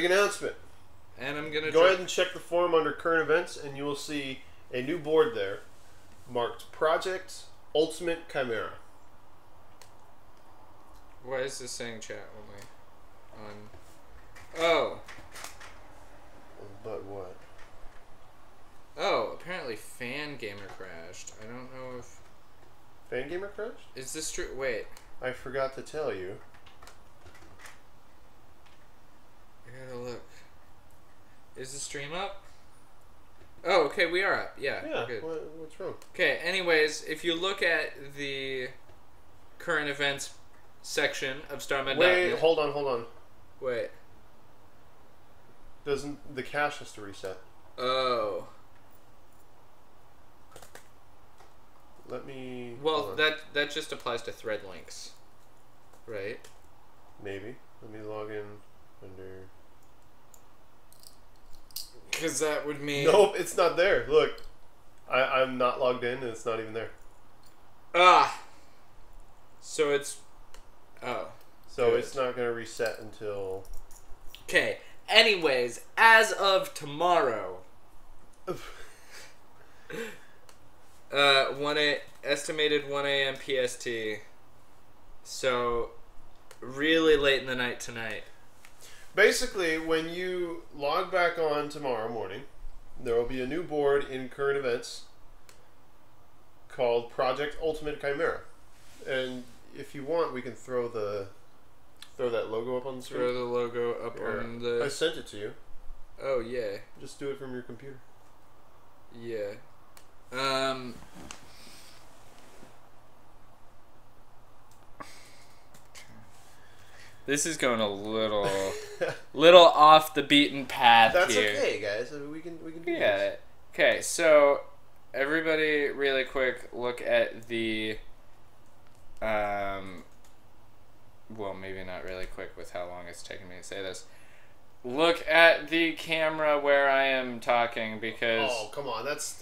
big announcement. And I'm gonna go ahead and check the forum under current events, and you will see a new board there marked Project Ultimate Chimera. Why is this saying chat only? Oh. But what? Oh, apparently Fan Gamer crashed. I don't know if... Fan Gamer crashed? Is this true? Wait. I forgot to tell you. I gotta look. Is the stream up? Oh, okay, we are up. Yeah, Yeah, we're good. What's wrong? Okay, anyways, if you look at the current events section of Starmen.Net... Wait, hold on. Wait. Doesn't... The cache has to reset. Oh. Let me... Well, that just applies to thread links. Right? Maybe. Let me log in under... Because that would mean... Nope, it's not there. Look. I'm not logged in, and it's not even there. Ah! So it's... Oh. So good. it's not going to reset until... Okay. Anyways, as of tomorrow... estimated 1 a.m. PST. So, really late in the night tonight. Basically, when you log back on tomorrow morning, there will be a new board in current events called Project Ultimate Chimera. And if you want, we can throw that logo up on the screen. Throw the logo up on the... I sent it to you. Oh, yeah. Just do it from your computer. Yeah. This is going a little off the beaten path. That's here. okay, guys. I mean, we can do Yeah. this. Okay, so everybody, really quick, look at the. Well, maybe not really quick with how long it's taken me to say this. Look at the camera where I am talking because. Oh, come on! That's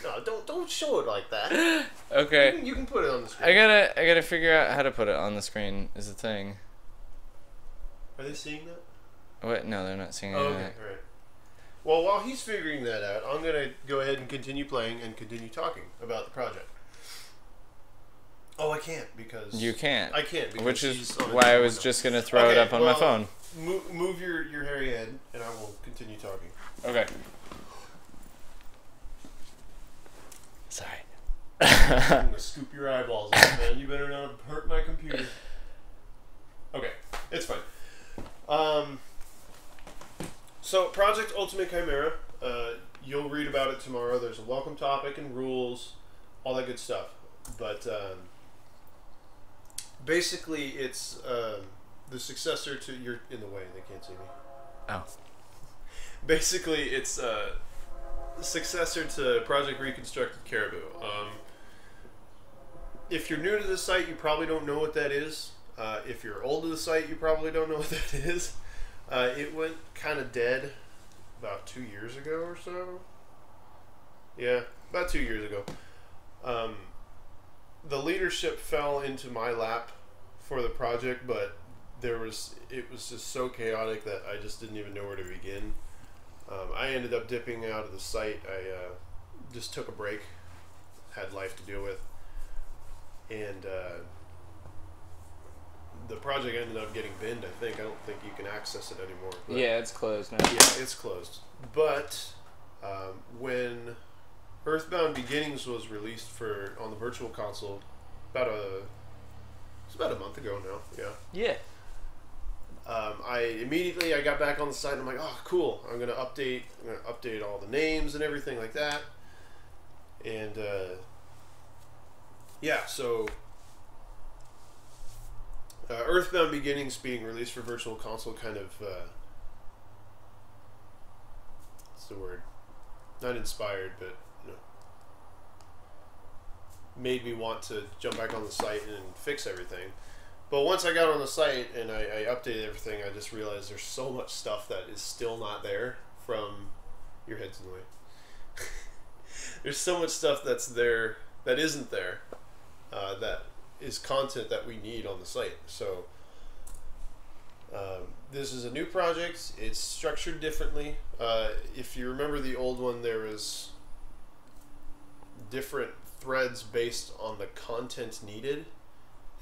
no. Don't show it like that. Okay. You can put it on the screen. I gotta figure out how to put it on the screen. Is the thing. Are they seeing that? What? No, they're not seeing Oh, that. okay, all right. Well, while he's figuring that out, I'm gonna go ahead and continue playing and continue talking about the project. Oh, I can't because You can't. I can't because Which he's is on a why I different was window. just gonna throw it up on my phone. Move your hairy head, and I will continue talking. Okay. Sorry. I'm gonna scoop your eyeballs out, man. You better not hurt my computer. Okay, it's fine. So Project Ultimate Chimera, you'll read about it tomorrow. There's a welcome topic and rules, all that good stuff. But basically, it's the successor to... You're in the way. They can't see me. Oh. Basically, it's the successor to Project Reconstructed Caribou. If you're new to the site, you probably don't know what that is. If you're old to the site, you probably don't know what that is. It went kind of dead about 2 years ago or so. Yeah, about 2 years ago. The leadership fell into my lap for the project, but it was just so chaotic that I just didn't even know where to begin. I ended up dipping out of the site. I just took a break, had life to deal with, and the project ended up getting binned, I think. I don't think you can access it anymore. But Yeah, it's closed now. yeah, it's closed. But when Earthbound Beginnings was released on the Virtual Console it's about a month ago now. Yeah. Yeah. I got back on the site and I'm like, oh, cool. I'm gonna update all the names and everything like that. And yeah, so Earthbound Beginnings being released for Virtual Console kind of what's the word? Not inspired, but made me want to jump back on the site and fix everything. But once I got on the site and I updated everything, I just realized there's so much stuff that is still not there from... Your head's in the way. There's so much stuff that's there that isn't there, that is content that we need on the site. So This is a new project. It's structured differently. If you remember the old one, there was different threads based on the content needed,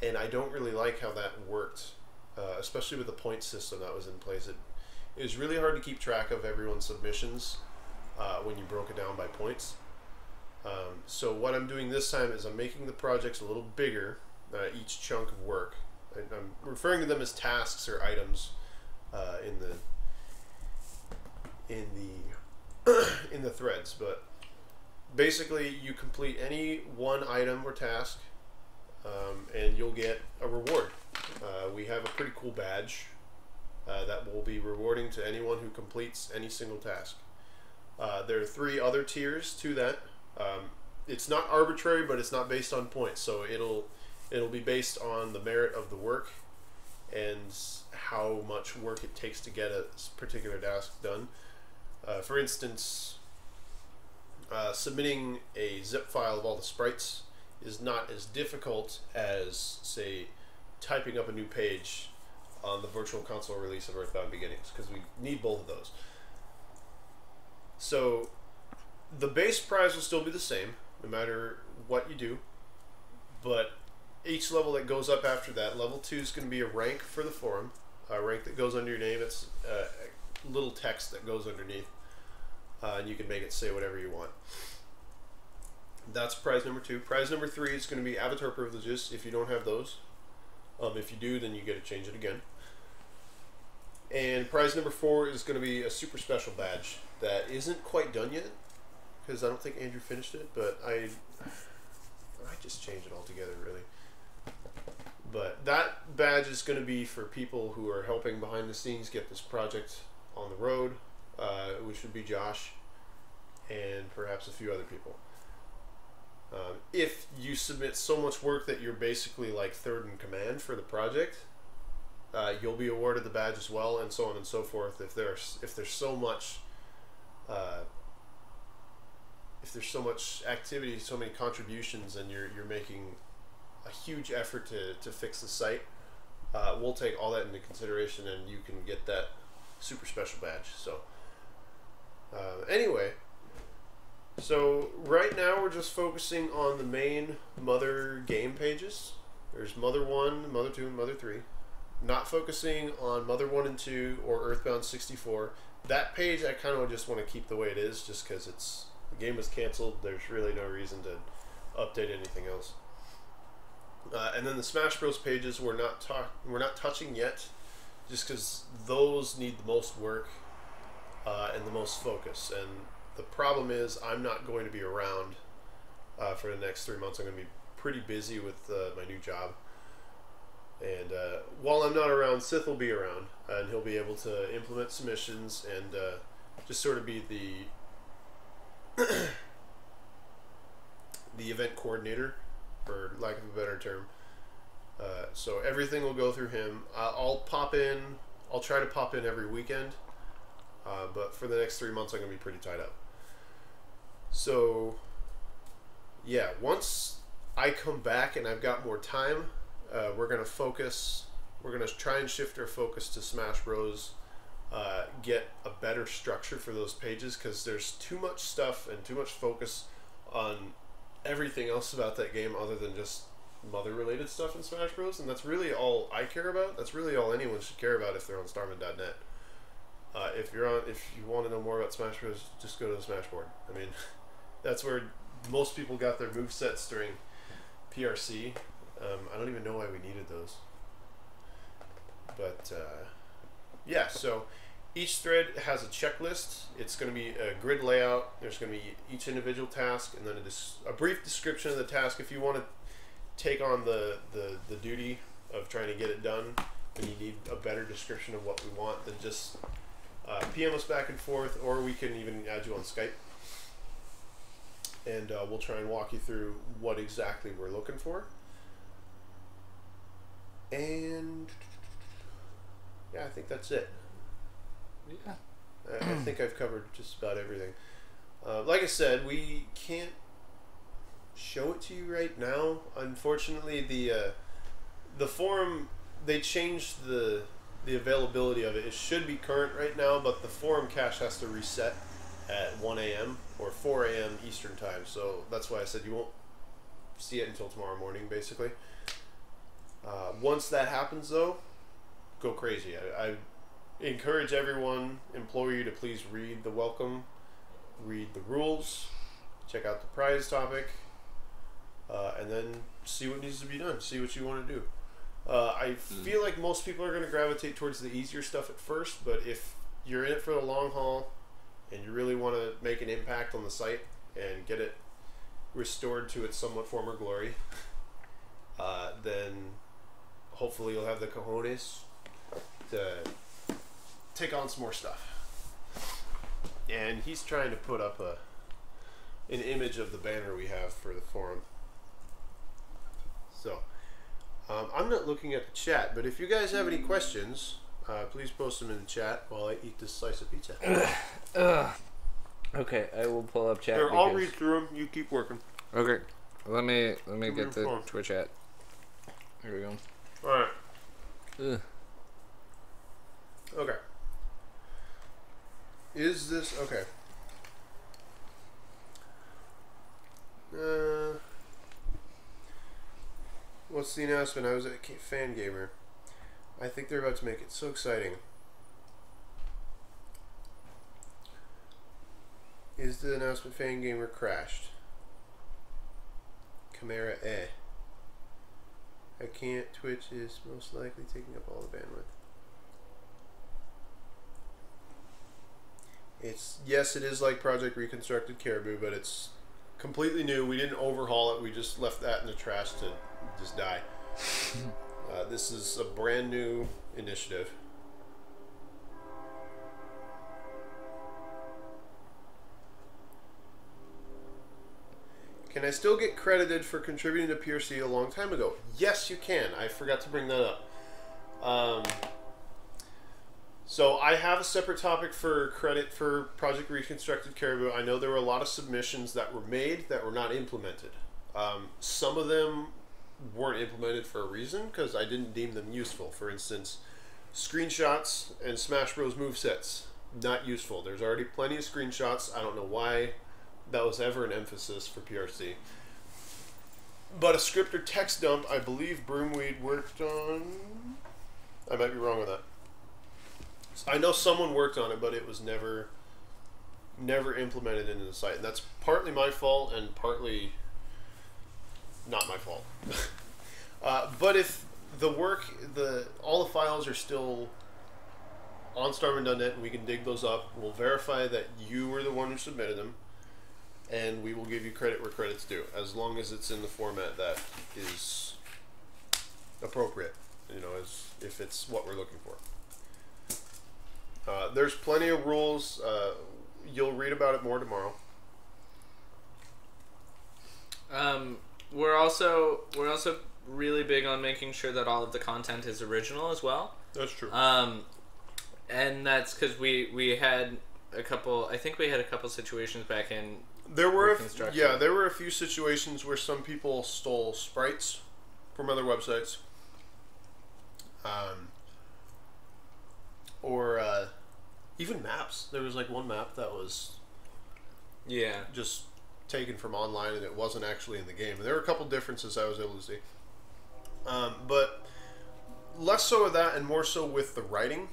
and I don't really like how that worked, especially with the point system that was in place. It was really hard to keep track of everyone's submissions when you broke it down by points. So what I'm doing this time is I'm making the projects a little bigger, each chunk of work. I'm referring to them as tasks or items in the threads, but basically you complete any one item or task, and you'll get a reward. We have a pretty cool badge that will be rewarding to anyone who completes any single task. There are 3 other tiers to that. It's not arbitrary, but it's not based on points, so it'll be based on the merit of the work and how much work it takes to get a particular task done. For instance, submitting a zip file of all the sprites is not as difficult as, say, typing up a new page on the Virtual Console release of Earthbound Beginnings, because we need both of those. So the base prize will still be the same no matter what you do, but each level that goes up after that, level 2 is going to be a rank for the forum, a rank that goes under your name. It's a little text that goes underneath, and you can make it say whatever you want. That's prize number 2. Prize number 3 is going to be avatar privileges if you don't have those. If you do, then you get to change it again. And prize number 4 is going to be a super special badge that isn't quite done yet, because I don't think Andrew finished it, but I just changed it altogether, really. But that badge is going to be for people who are helping behind the scenes get this project on the road, which would be Josh and perhaps a few other people. If you submit so much work that you're basically like third in command for the project, you'll be awarded the badge as well, and so on and so forth. If there's so much activity, so many contributions, and you're making a huge effort to fix the site, we'll take all that into consideration, and you can get that super special badge. So anyway, so right now we're just focusing on the main Mother game pages. There's Mother 1, Mother 2, and Mother 3. Not focusing on Mother 1 and 2 or Earthbound 64. That page I kind of just want to keep the way it is, just because the game was canceled. There's really no reason to update anything else. And then the Smash Bros pages we're not touching yet, just because those need the most work and the most focus. And the problem is I'm not going to be around for the next 3 months. I'm going to be pretty busy with my new job. And while I'm not around, Sith will be around, and he'll be able to implement submissions and just sort of be the event coordinator, for lack of a better term. So everything will go through him. I'll pop in. I'll try to pop in every weekend, but for the next 3 months I'm going to be pretty tied up. So yeah, once I come back and I've got more time, we're going to focus. We're going to try and shift our focus to Smash Bros. Get a better structure for those pages, because there's too much stuff and too much focus on everything else about that game other than just Mother-related stuff in Smash Bros. And that's really all I care about. That's really all anyone should care about if they're on Starmen.Net. If you want to know more about Smash Bros., just go to the Smash board. I mean, that's where most people got their movesets during PRC. I don't even know why we needed those. But yeah, so each thread has a checklist. It's going to be a grid layout. There's going to be each individual task, and then a brief description of the task. If you want to take on the duty of trying to get it done, and you need a better description of what we want, then just PM us back and forth, or we can even add you on Skype, and we'll try and walk you through what exactly we're looking for. And yeah, I think that's it. Yeah. I think I've covered just about everything. Like I said, we can't show it to you right now. Unfortunately, the forum, they changed the the availability of it. It should be current right now, but the forum cache has to reset at 1 a.m. or 4 a.m. Eastern time. So that's why I said you won't see it until tomorrow morning, basically. Once that happens, though, go crazy. I encourage everyone, implore you to please read the welcome, read the rules, check out the prize topic, and then see what needs to be done. See what you want to do. I feel like most people are going to gravitate towards the easier stuff at first, but if you're in it for the long haul and you really want to make an impact on the site and get it restored to its somewhat former glory, then hopefully you'll have the cojones to take on some more stuff. And he's trying to put up an image of the banner we have for the forum. So, I'm not looking at the chat, but if you guys have any questions, please post them in the chat while I eat this slice of pizza. Okay, I will pull up chat. Here, I'll read through them. You keep working. Okay, let me get the phone. Twitch chat. Here we go. All right. Ugh. Okay. Is this okay? What's the announcement? I was at Fan Gamer. I think they're about to make it so exciting. Is the announcement Fan Gamer crashed? Chimera I can't. Twitch is most likely taking up all the bandwidth. Yes, it is like Project Reconstructed Caribou, but it's completely new. We didn't overhaul it. We just left that in the trash to just die. This is a brand new initiative. Can I still get credited for contributing to PRC a long time ago? Yes, you can. I forgot to bring that up. So I have a separate topic for credit for Project Reconstructed Caribou. I know there were a lot of submissions that were made that were not implemented. Some of them weren't implemented for a reason because I didn't deem them useful. For instance, screenshots and Smash Bros. Movesets, not useful. There's already plenty of screenshots. I don't know why that was ever an emphasis for PRC. But a script or text dump, I believe Broomweed worked on. I might be wrong on that. I know someone worked on it, but it was never implemented into the site, and that's partly my fault and partly not my fault. But if the all the files are still on Starmen.Net, and we can dig those up, we'll verify that you were the one who submitted them, and we will give you credit where credit's due, as long as it's in the format that is appropriate. You know, as if it's what we're looking for. There's plenty of rules. You'll read about it more tomorrow. We're also really big on making sure that all of the content is original as well. That's true. And that's because we had a couple. I think we had a couple situations back in. There were a few situations where some people stole sprites from other websites. Or even maps. There was like one map that was just taken from online and it wasn't actually in the game. And there were a couple differences I was able to see. But less so with that and more so with the writing.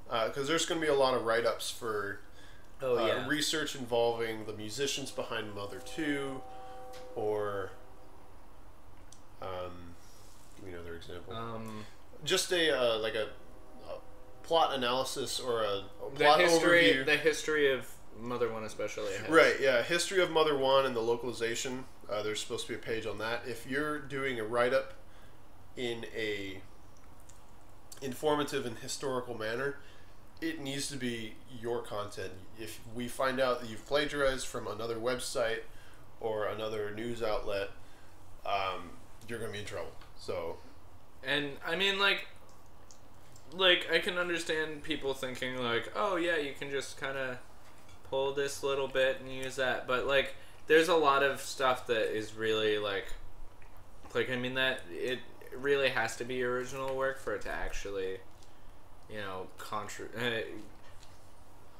Because there's going to be a lot of write-ups for research involving the musicians behind Mother 2 or give me another example. Just a plot analysis or a plot overview. The history of Mother 1 especially. Right, yeah. History of Mother 1 and the localization. There's supposed to be a page on that. If you're doing a write-up in a informative and historical manner, it needs to be your content. If we find out that you've plagiarized from another website or another news outlet, you're going to be in trouble. So, and I mean, like I can understand people thinking like, oh yeah, you can just kind of pull this little bit and use that, but like there's a lot of stuff that is really like I mean that it really has to be original work for it to actually,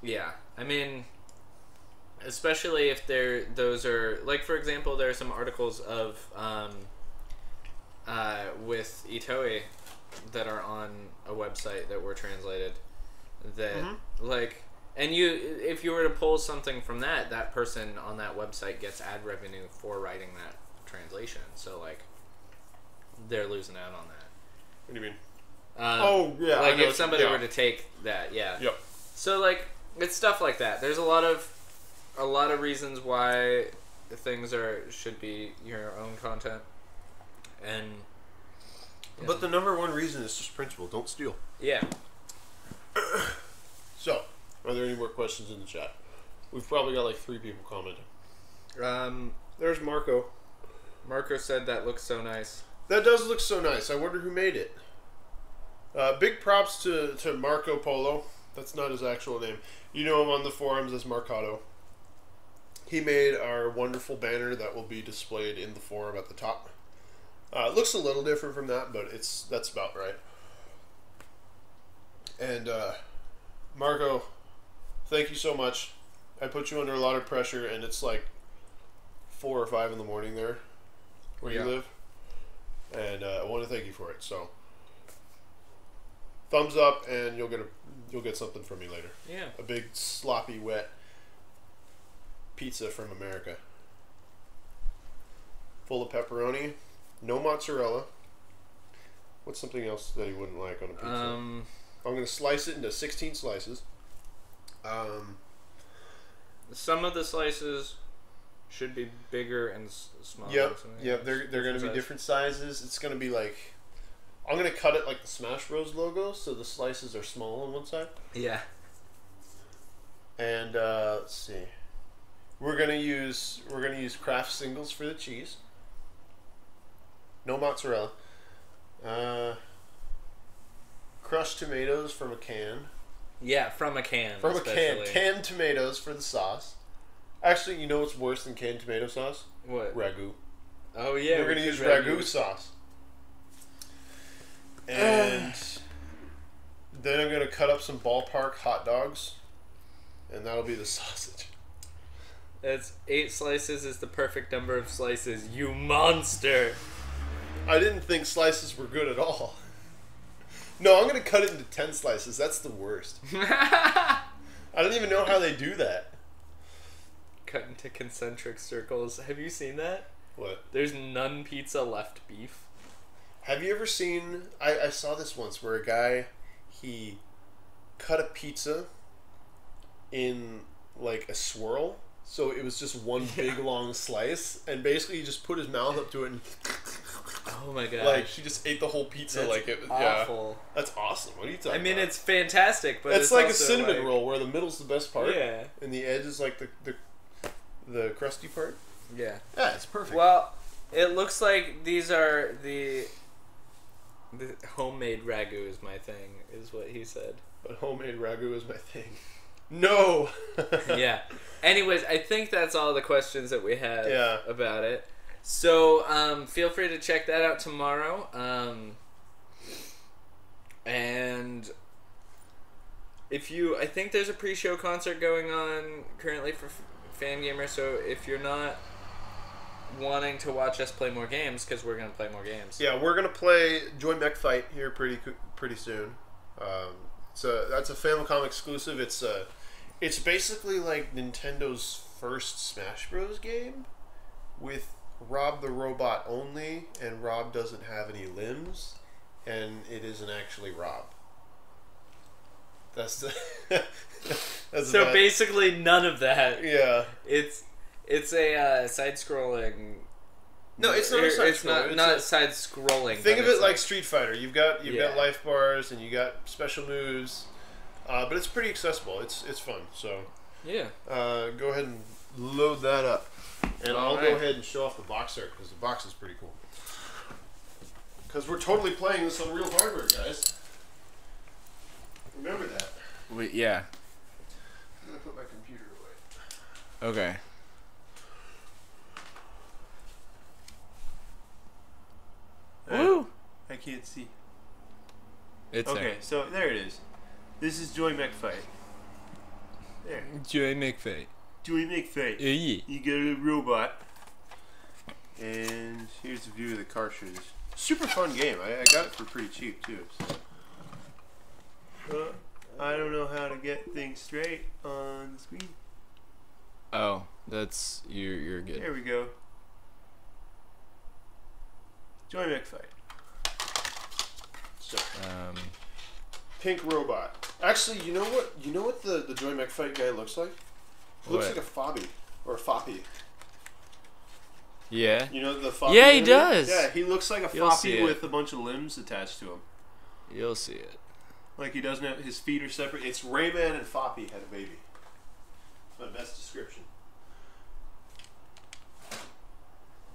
yeah. I mean, especially if those are like, for example, there are some articles of with Itoi that are on a website that were translated that like, and if you were to pull something from that person on that website gets ad revenue for writing that translation, so like they're losing out on that. What do you mean? Like if somebody were to take that, Yep. So like it's stuff like that. There's a lot of reasons why things should be your own content, and but the number one reason is just principle. Don't steal. Yeah. So, are there any more questions in the chat? We've probably got like 3 people commenting. There's Marco. Marco said that looks so nice. That does look so nice. I wonder who made it. Big props to Marco Polo. That's not his actual name. You know him on the forums as Marcato. He made our wonderful banner that will be displayed in the forum at the top. It looks a little different from that, but that's about right. And Marco, thank you so much. I put you under a lot of pressure, and it's like 4 or 5 in the morning there where you live. And I want to thank you for it. So, thumbs up, and you'll get something from me later. Yeah. A big sloppy wet pizza from America, full of pepperoni, no mozzarella. What's something else that he wouldn't like on a pizza? I'm gonna slice it into 16 slices. Some of the slices should be bigger and smaller. Yep. They're going to be different sizes. It's going to be like, I'm going to cut it like the Smash Bros logo, so the slices are small on one side. Yeah. And let's see, we're gonna use Kraft singles for the cheese. No mozzarella. Crushed tomatoes from a can. Yeah, from a can. From a can. Canned tomatoes for the sauce. Actually, you know what's worse than canned tomato sauce? What? Ragu. Oh yeah, we're gonna use ragu sauce. And then I'm gonna cut up some ballpark hot dogs, and that'll be the sausage. That's 8 slices is the perfect number of slices, you monster! I didn't think slices were good at all. No, I'm gonna cut it into 10 slices. That's the worst. I don't even know how they do that. Cut into concentric circles. Have you seen that? What? There's none pizza left beef. Have you ever seen... I saw this once where a guy, he cut a pizza in like a swirl. So it was just one big long slice, and basically he just put his mouth up to it and... Oh my god! Like he just ate the whole pizza. That's like it was awful. Yeah, that's awesome. What are you talking about? I mean, it's fantastic, but it's like a cinnamon roll where the middle's the best part. Yeah. And the edge is like the crusty part. Yeah. Yeah, it's perfect. Well, it looks like these are the homemade ragu is my thing, is what he said. But homemade ragu is my thing. No. Yeah. Anyways, I think that's all the questions that we have about it. So, feel free to check that out tomorrow. And I think there's a pre-show concert going on currently for Fangamer, so if you're not wanting to watch us play more games, because we're going to play more games. Yeah, we're going to play Joy Mech Fight here pretty soon. That's a Famicom exclusive. It's basically like Nintendo's first Smash Bros. Game with Rob the Robot only, and Rob doesn't have any limbs, and it isn't actually Rob. That's the... So basically none of that. Yeah. It's a side-scrolling... No, it's not a side-scrolling. It's not side-scrolling. Think of it like Street Fighter. You've got life bars, and you got special moves, but it's pretty accessible. It's fun, so... Yeah. Go ahead and load that up. And I'll go ahead and show off the box art, because the box is pretty cool. Because we're totally playing this on real hardware, guys. Remember that. Yeah. I'm going to put my computer away. Okay. Woo! I can't see. It's okay, there. so there it is. This is Joy McFight. There. Joy McFight. Joy McFight. Yeah. You got a robot. And here's the view of the cartridge. Super fun game. I got it for pretty cheap too. So. I don't know how to get things straight on the screen. Oh, that's you're good. There we go. Joy McFight. So, pink robot. Actually, you know what? You know what the Joy McFight guy looks like? He looks like a Fobby or a Foppy. Yeah. You know the Foppy? Yeah, he does. Yeah, he looks like a Foppy with a bunch of limbs attached to him. You'll see it. Like he doesn't have his feet are separate. It's Rayman and Foppy had a baby. My best description.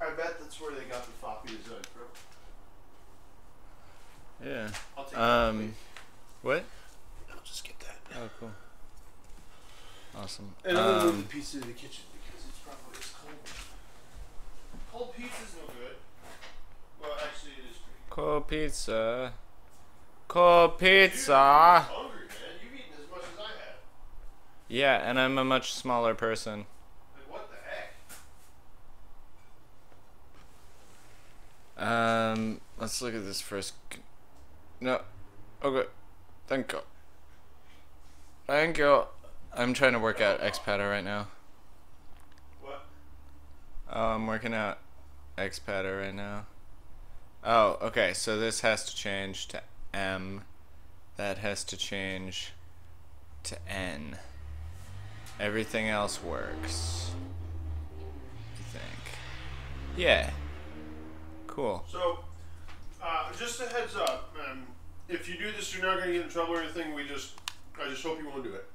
I bet that's where they got the Foppy design from. Yeah. I'll take that. What? I'll just get that. Oh, cool. Awesome. And I'm gonna move the pizza to the kitchen because it's probably cold. Cold pizza's no good. Well, actually, it is pretty good. Cold pizza. Cold pizza. Dude, I'm hungry, man. You've eaten as much as I have. Yeah, and I'm a much smaller person. Like, what the heck? Let's look at this first. No. Okay. Thank you. Thank you. I'm trying to work out X-Paddle right now. What? Oh, I'm working out X-Paddle right now. Oh, okay. So this has to change to M. That has to change to N. Everything else works. I think. Yeah. Cool. So, just a heads up, if you do this, you're not going to get in trouble or anything. I just hope you won't do it.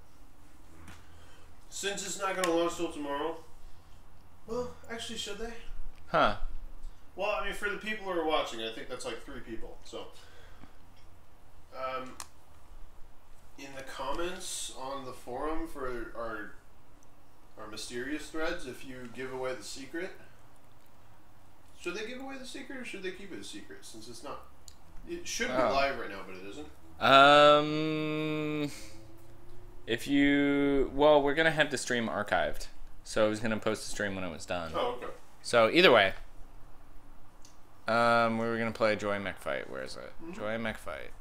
Since it's not going to launch till tomorrow. Well, actually, should they? Huh. Well, I mean, for the people who are watching, I think that's like 3 people. So, in the comments on the forum for our mysterious threads, if you give away the secret, should they give away the secret or should they keep it a secret? Since it's not, it should be live right now, but it isn't. Well, we're gonna have the stream archived, so I was gonna post the stream when it was done. Oh, okay. So either way, we were gonna play Joy McFight. Where is it? Mm-hmm. Joy McFight.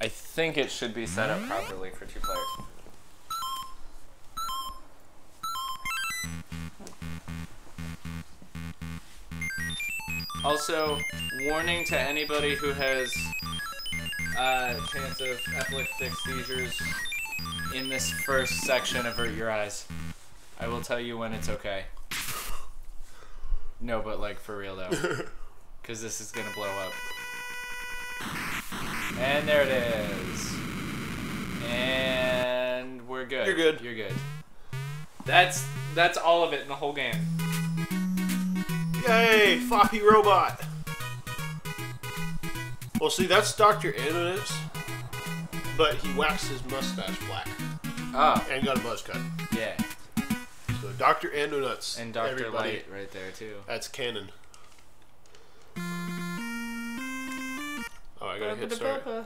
I think it should be set up properly for 2 players. Also, warning to anybody who has chance of epileptic seizures in this first section, avert your eyes. I will tell you when it's okay. No, but like for real though. Because this is gonna blow up. And there it is. And we're good. You're good. You're good. That's all of it in the whole game. Yay, floppy robot. Well, see, that's Dr. Anonymous, but he waxed his mustache black. Ah. And got a buzz cut. Yeah. So Dr. Andonuts. And Dr. Light right there, too. That's canon. Oh, I gotta hit start. Okay.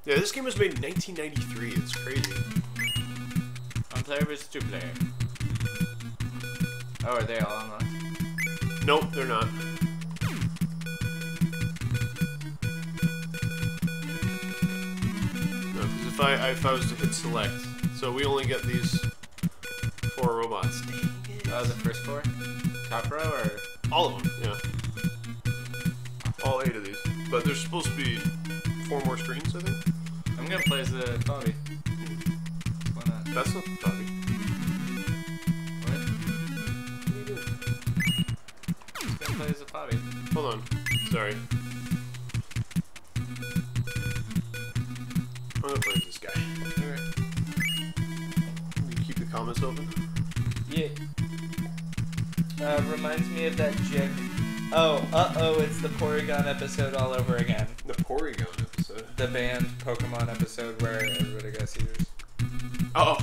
Yeah, this game was made in 1993. It's crazy. 1 player versus 2 player. Oh, are they all unlocked? Nope, they're not. No, because if I was to hit select, so we only get these 4 robots. Oh, the first 4? Top row or? All of them, yeah. All 8 of these. But there's supposed to be 4 more screens, I think. I'm gonna play as the Bobby. Why not? That's not the Bobby. What? What are you doing? I'm just gonna play as a Bobby. Hold on. Sorry. I'm gonna play as this guy. Alright. You keep the comments open? Yeah. Reminds me of that GIF. Oh, it's the Porygon episode all over again. The Porygon episode? The banned Pokemon episode where everybody got seizures. Oh!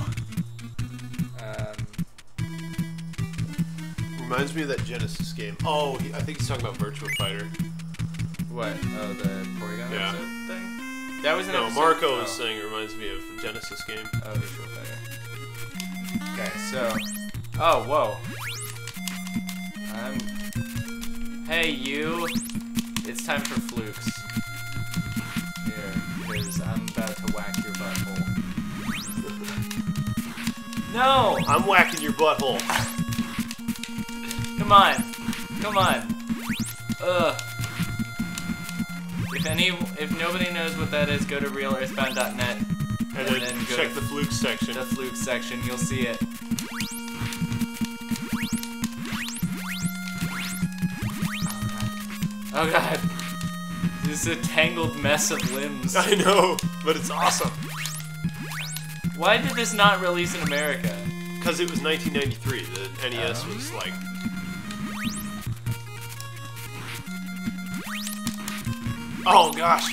Reminds me of that Genesis game. Oh, I think he's talking about Virtua Fighter. What? Oh, the Porygon episode thing? That was an No, episode? Marco was saying it reminds me of a Genesis game. Oh, visual better. Okay, so... Oh, whoa. Hey, you! It's time for flukes. Here, because I'm about to whack your butthole. No! I'm whacking your butthole. Come on. Come on. Ugh. If nobody knows what that is, go to realearthbound.net and then go check the fluke section. The fluke section, you'll see it. Oh god. This is a tangled mess of limbs. I know, but it's awesome. Why did this not release in America? Because it was 1993. The NES was like... Oh gosh.